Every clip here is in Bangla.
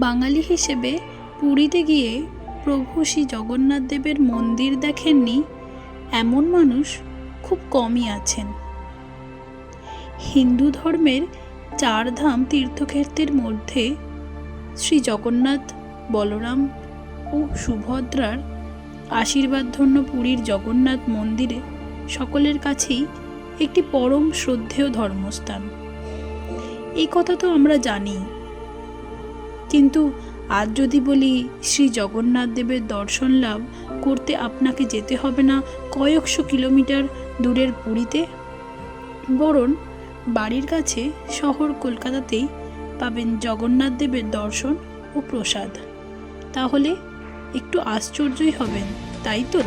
বাঙালি হিসেবে পুরীতে গিয়ে প্রভু শ্রী জগন্নাথ দেবের মন্দির দেখেননি এমন মানুষ খুব কমই আছেন। হিন্দু ধর্মের 4 ধাম তীর্থক্ষেত্রের মধ্যে শ্রী জগন্নাথ, বলরাম ও সুভদ্রার আশীর্বাদধন্য পুরীর জগন্নাথ মন্দিরে সকলের কাছেই একটি পরম শ্রদ্ধেয় ধর্মস্থান। এই কথা তো আমরা জানি, কিন্তু আজ যদি বলি শ্রী জগন্নাথ দেবের দর্শন লাভ করতে আপনাকে যেতে হবে না কয়েকশো কিলোমিটার দূরের পুরীতে, বরং বাড়ির কাছে শহর কলকাতাতেই পাবেন জগন্নাথ দেবের দর্শন ও প্রসাদ, তাহলে একটু আশ্চর্যই হবেন, তাই তো?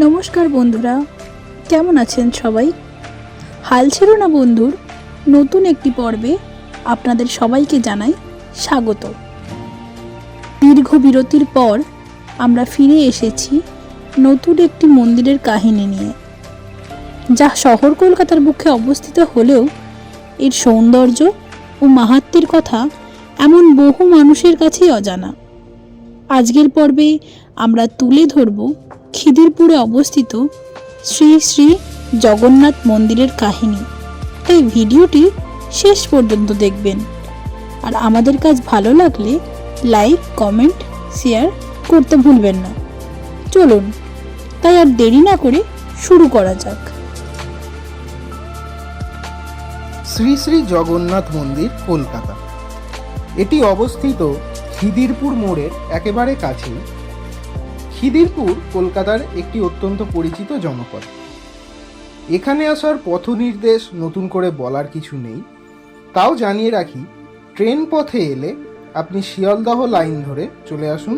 নমস্কার বন্ধুরা, কেমন আছেন সবাই? হাল ছেড়ো না বন্ধুর নতুন একটি পর্বে আপনাদের সবাইকে জানাই স্বাগত। দীর্ঘ বিরতির পর আমরা ফিরে এসেছি নতুন একটি মন্দিরের কাহিনী নিয়ে, যা শহর কলকাতার বুকে অবস্থিত হলেও এর সৌন্দর্য ও মাহাত্ম্যের কথা এমন বহু মানুষের কাছেই অজানা। আজকের পর্বে আমরা তুলে ধরব খিদিরপুরে অবস্থিত শ্রী শ্রী জগন্নাথ মন্দিরের কাহিনী। তাই ভিডিওটি শেষ পর্যন্ত দেখবেন, আর আমাদের কাজ ভালো লাগলে লাইক, কমেন্ট, শেয়ার করতে ভুলবেন না। চলুন তাই আর দেরি না করে শুরু করা যাক। শ্রী শ্রী জগন্নাথ মন্দির, কলকাতা। এটি অবস্থিত খিদিরপুর মোড়ের একেবারে কাছেই। খিদিরপুর কলকাতার একটি অত্যন্ত পরিচিত জনপদ। এখানে আসার পথ নির্দেশ নতুন করে বলার কিছু নেই, তাও জানিয়ে রাখি, ট্রেন পথে এলে আপনি শিয়ালদহ লাইন ধরে চলে আসুন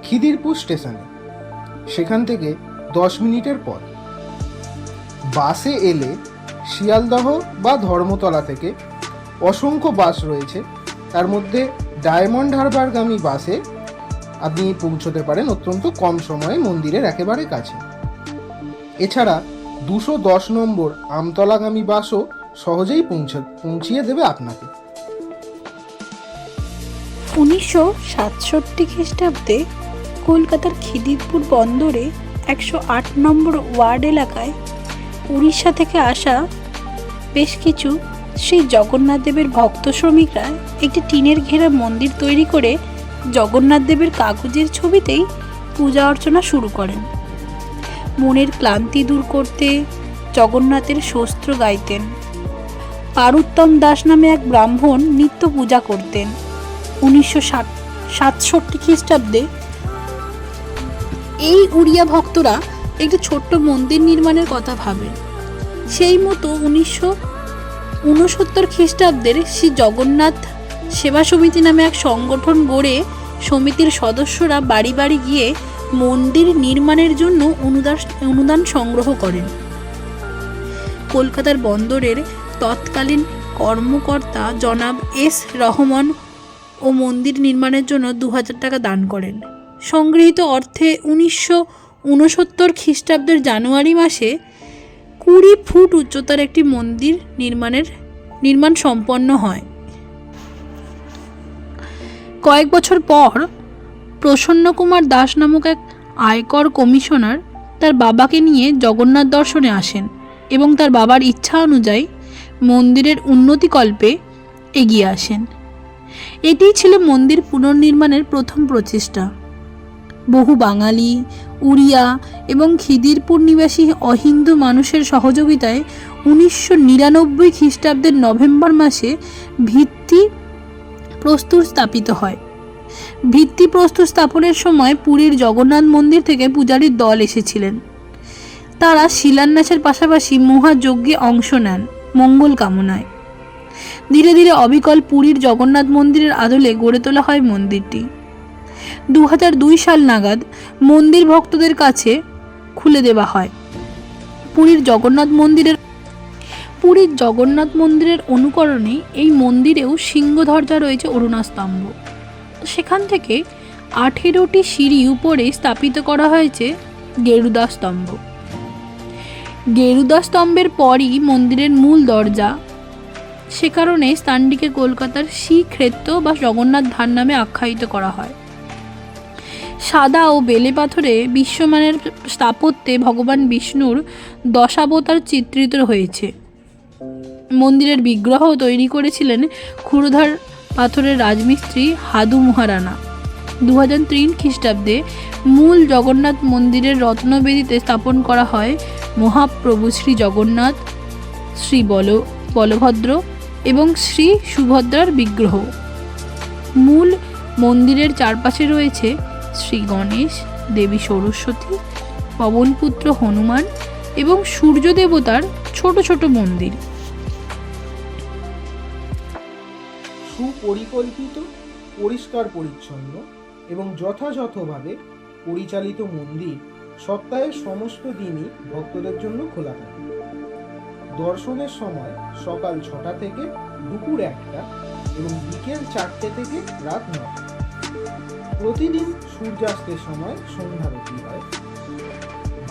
খিদিরপুর স্টেশনে, সেখান থেকে 10 মিনিটের পথ। বাসে এলে শিয়ালদহ বা ধর্মতলা থেকে অসংখ্য বাস রয়েছে, তার মধ্যে ডায়মন্ড হারবারগামী বাসে আপনি পৌঁছতে পারেন অত্যন্ত কম সময়ে মন্দিরের একেবারে কাছে। এছাড়া 210 নম্বর আমতলাগামী বাসও সহজেই পৌঁছিয়ে দেবে আপনাকে। 1967 খ্রিস্টাব্দে কলকাতার খিদিরপুর বন্দরে 108 নম্বর ওয়ার্ড এলাকায় উড়িষ্যা থেকে আসা বেশ কিছু শ্রী জগন্নাথ দেবের ভক্ত শ্রমিকরা একটি টিনের ঘেরা মন্দির তৈরি করে জগন্নাথ দেবের কাগজের ছবিতেই পূজা অর্চনা শুরু করেন। মনের ক্লান্তি দূর করতে জগন্নাথের স্তোত্র গাইতেন। পারুত্তম দাস নামে এক ব্রাহ্মণ নিত্য পূজা করতেন। 1967 খ্রিস্টাব্দে এই উড়িয়া ভক্তরা একটি ছোট্ট মন্দির নির্মাণের কথা ভাবেন। সেই মতো 1969 খ্রিস্টাব্দের শ্রী জগন্নাথ সেবা সমিতি নামে এক সংগঠন গড়ে সমিতির সদস্যরা বাড়ি বাড়ি গিয়ে মন্দির নির্মাণের জন্য অনুদান সংগ্রহ করেন। কলকাতার বন্দরের তৎকালীন কর্মকর্তা জনাব এস রহমান ও মন্দির নির্মাণের জন্য 2000 টাকা দান করেন। সংগৃহীত অর্থে 1969 খ্রিস্টাব্দের জানুয়ারি মাসে 20 ফুট উচ্চতার একটি মন্দির নির্মাণ সম্পন্ন হয়। কয়েক বছর পর প্রসন্ন কুমার দাস নামক এক আয়কর কমিশনার তার বাবাকে নিয়ে জগন্নাথ দর্শনে আসেন এবং তার বাবার ইচ্ছা অনুযায়ী মন্দিরের উন্নতিকল্পে এগিয়ে আসেন। এটিই ছিল মন্দির পুনর্নির্মাণের প্রথম প্রচেষ্টা। বহু বাঙালি, উড়িয়া এবং খিদিরপুর নিবাসী অহিন্দু মানুষের সহযোগিতায় 1999 খ্রিস্টাব্দের নভেম্বর মাসে ভিত্তিপ্রস্তর স্থাপিত হয়। ভিত্তিপ্রস্তর স্থাপনের সময় পুরীর জগন্নাথ মন্দির থেকে পূজারীর দল এসেছিলেন। তারা শিলান্যাসের পাশাপাশি মহাযজ্ঞে অংশ নেন মঙ্গল কামনায়। ধীরে ধীরে অবিকল পুরীর জগন্নাথ মন্দিরের আদলে গড়ে তোলা হয় মন্দিরটি। 2002 সাল নাগাদ মন্দির ভক্তদের কাছে খুলে দেওয়া হয়। পুরীর জগন্নাথ মন্দিরের অনুকরণে এই মন্দিরেও সিংহদরজা রয়েছে অরুণাস্তম্ভ। সেখান থেকে 18টি সিঁড়ি উপরে স্থাপিত করা হয়েছে গেরুদা স্তম্ভ। গেরুদা স্তম্ভের পরই মন্দিরের মূল দরজা সে কারণে স্থানটিকে কলকাতার শ্রীক্ষেত্র বা জগন্নাথ ধাম নামে আখ্যায়িত করা হয়। সাদা ও বেলে পাথরে বিশ্বমানের স্থাপত্যে ভগবান বিষ্ণুর দশাবতার চিত্রিত হয়েছে। মন্দিরের বিগ্রহ তৈরি করেছিলেন ক্ষুরধার পাথরের রাজমিস্ত্রি হাদু মহারানা। 2003 খ্রিস্টাব্দে মূল জগন্নাথ মন্দিরের রত্নবেদিতে স্থাপন করা হয় মহাপ্রভু শ্রী জগন্নাথ, শ্রী বলভদ্র এবং শ্রী সুভদ্রার বিগ্রহ। মূল মন্দিরের চারপাশে রয়েছে শ্রী গণেশ, দেবী সরস্বতী, পবনপুত্র হনুমান এবং সূর্য দেবতার ছোট ছোট মন্দির। সুপরিকল্পিত, পরিষ্কার পরিচ্ছন্ন এবং যথাযথভাবে পরিচালিত মন্দির সপ্তাহের সমস্ত দিনই ভক্তদের জন্য খোলা থাকে। দর্শনের সময় সকাল 6টা থেকে দুপুর 1টা এবং বিকেল 4টে থেকে রাত 9টা। প্রতিদিন সূর্যাস্তের সময় সন্ধ্যারতি হয়।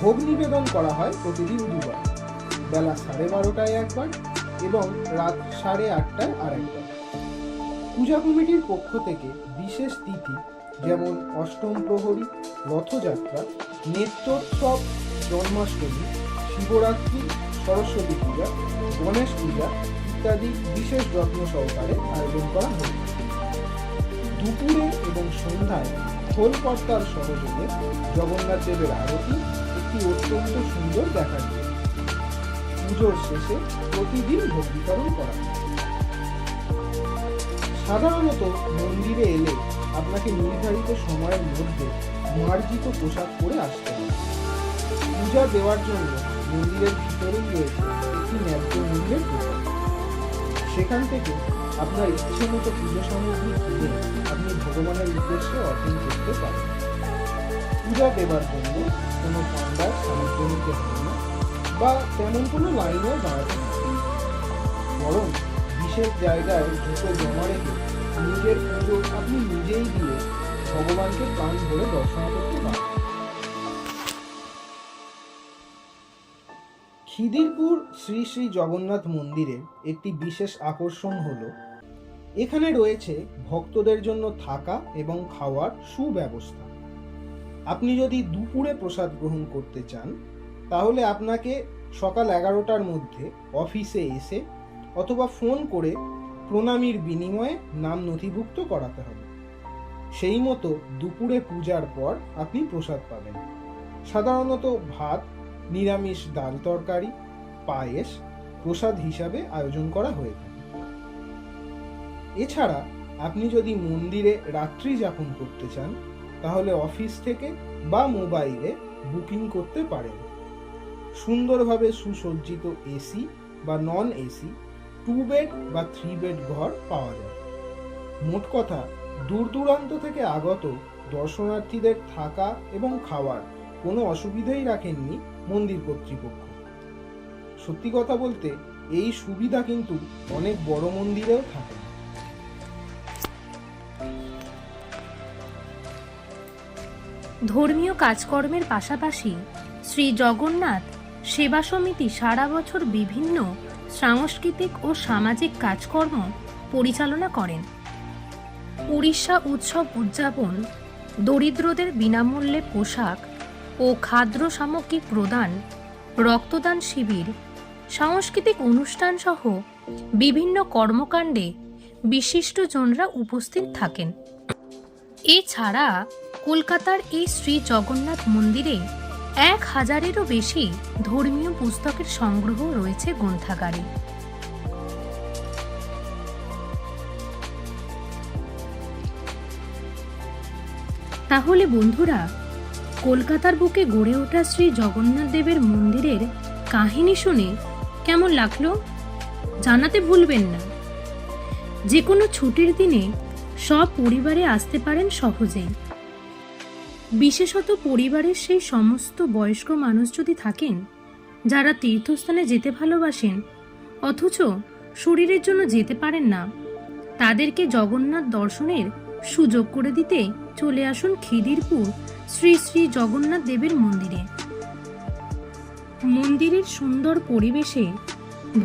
ভোগ নিবেদন করা হয় প্রতিদিন দুবার, বেলা 12:30টায় একবার এবং রাত 8:30টায় আরেকবার। পূজা কমিটির পক্ষ থেকে বিশেষ তিথি যেমন অষ্টম প্রহরী, রথযাত্রা, নেত্রোৎসব, জন্মাষ্টমী, শিবরাত্রি, সরস্বতী পূজা, গণেশ পূজা ইত্যাদি বিশেষ যত্ন সহকারে আয়োজন করা হয়েছে। দুপুরে এবং সন্ধ্যায় খোলকর্তার সহযোগে জগন্নাথ দেবের আরতি একটি অত্যন্ত সুন্দর দেখার জিনিস। পুজোর শেষে প্রতিদিন ভোগ বিতরণ করা হয়। সাধারণত মন্দিরে এলে আপনাকে নির্ধারিত সময়ের মধ্যে মার্জিত পোশাক পরে আসতে হবে। পূজা দেওয়ার জন্য মন্দিরের ভিতরেই রয়েছে একটি ন্যায্য মূল্যের দোকান। সেখান থেকে আপনার ইচ্ছে মতো পুজো সামগ্রী কিনে আপনি ভগবানের উদ্দেশ্যে অর্পণ করতে পারেন। পূজা দেওয়ার জন্য কোনো পান্ডার সাহায্য নিতে হবে না বা তেমন কোনো লাইনেও দাঁড়াতে হবে না। বরং বিশেষ জায়গায় জুতো জমা রেখে নিজের পুজো আপনি নিজেই দিয়ে ভগবানকে প্রাণ ভরে দর্শন করতে পারেন। খিদিরপুর শ্রী শ্রী জগন্নাথ মন্দিরের একটি বিশেষ আকর্ষণ হলো এখানে রয়েছে ভক্তদের জন্য থাকা এবং খাওয়ার সুব্যবস্থা। আপনি যদি দুপুরে প্রসাদ গ্রহণ করতে চান তাহলে আপনাকে সকাল 11টার মধ্যে অফিসে এসে অথবা ফোন করে প্রণামীর বিনিময়ে নাম নথিভুক্ত করাতে হবে। সেই মতো দুপুরে পূজার পর আপনি প্রসাদ পাবেন। সাধারণত ভাত, নিরামিষ ডাল তরকারি, পায়েস প্রসাদ হিসাবে আয়োজন করা হয়ে থাকে। এছাড়া আপনি যদি মন্দিরে রাত্রি যাপন করতে চান তাহলে অফিস থেকে বা মোবাইলে বুকিং করতে পারেন। সুন্দরভাবে সুসজ্জিত এসি বা নন এসি 2 বেড বা 3 বেড ঘর পাওয়া যায়। মোট কথা, দূর দূরান্ত থেকে আগত দর্শনার্থীদের থাকা এবং খাওয়ার কোনো অসুবিধাই রাখেননি মন্দির কর্তৃপক্ষ। সত্যি কথা বলতে এই সুবিধা কিন্তু অনেক বড় মন্দিরেও থাকে। ধর্মীয় কাজকর্মের পাশাপাশি শ্রী জগন্নাথ সেবা সমিতি সারা বছর বিভিন্ন সাংস্কৃতিক ও সামাজিক কাজকর্ম পরিচালনা করেন। উড়িষ্যা উৎসব উদযাপন, দরিদ্রদের বিনামূল্যে পোশাক ও খাদ্য সামগ্রী প্রদান, রক্তদান শিবির, সাংস্কৃতিক অনুষ্ঠান সহ বিভিন্ন কর্মকাণ্ডে বিশিষ্টজনরা উপস্থিত থাকেন। এছাড়া কলকাতার এই শ্রী জগন্নাথ মন্দিরে 1000-এরও বেশি ধর্মীয় পুস্তকের সংগ্রহ রয়েছে গ্রন্থাগারে। তাহলে বন্ধুরা, কলকাতার বুকে গড়ে ওঠা শ্রী জগন্নাথ দেবের মন্দিরের কাহিনী শুনে কেমন লাগলো জানাতে ভুলবেন না। যে কোনো ছুটির দিনে সব পরিবারে আসতে পারেন সহজেই। বিশেষত পরিবারের সেই সমস্ত বয়স্ক মানুষ যদি থাকেন যারা তীর্থস্থানে যেতে ভালোবাসেন অথচ শরীরের জন্য যেতে পারেন না, তাদেরকে জগন্নাথ দর্শনের সুযোগ করে দিতে চলে আসুন খিদিরপুর শ্রী শ্রী জগন্নাথ দেবের মন্দিরে। মন্দিরের সুন্দর পরিবেশে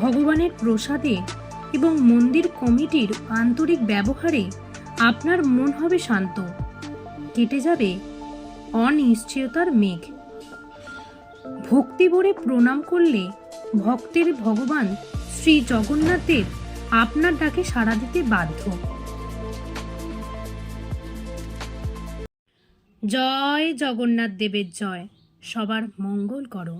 ভগবানের প্রসাদে এবং মন্দির কমিটির আন্তরিক ব্যবহারে আপনার মন হবে শান্ত, কেটে যাবে অনিশ্চয়তার মেঘ। ভক্তি ভরে প্রণাম করলে ভক্তের ভগবান শ্রী জগন্নাথ দেব আপনার ডাকে সাড়া দিতে বাধ্য। জয় জগন্নাথ দেবের জয়। সবার মঙ্গল করো।